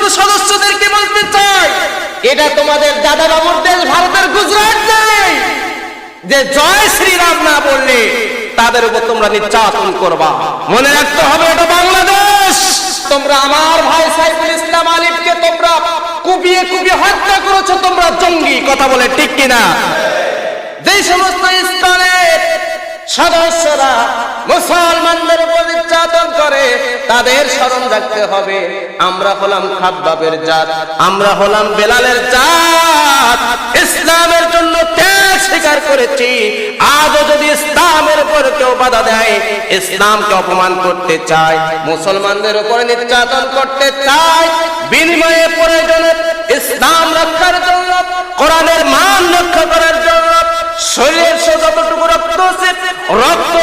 সমস্ত সদস্যদেরকে বলতে চাই, এটা তোমাদের দাদা বাবুর দেশ ভারতের গুজরাট নেই যে জয় শ্রীরাম না বললে তাদের উপর তোমরা নির্যাতন করবা। মনে রাখতে হবে এটা বাংলাদেশ। তোমরা আমার ভাই সাইফুল ইসলাম আলিফকে তোমরা কুপিয়ে কুপিয়ে হত্যা করেছো, তোমরা জঙ্গি। কথা বলে ঠিক কিনা? যে সমস্ত ইসলামের সদস্যরা মুসলমানদের উপর নির্যাতন করে তাদের স্মরণ রাখতে হবে, আমরা হলাম খাব্বাবের জাত, আমরা হলাম বেলালের জাত। ইসলামের জন্য ত্যাগ স্বীকার করেছি। আজও যদি ইসলামের উপর কেউ বাধা দেয়, ইসলামকে অপমান করতে চায়, মুসলমানদের উপর নির্যাতন করতে চায়, বিনিময়ে প্রয়োজনে ইসলাম রক্ষার জন্য, কোরআনের মান রক্ষা করার জন্য শরীরের যতটুকু রক্ত আছে রক্ত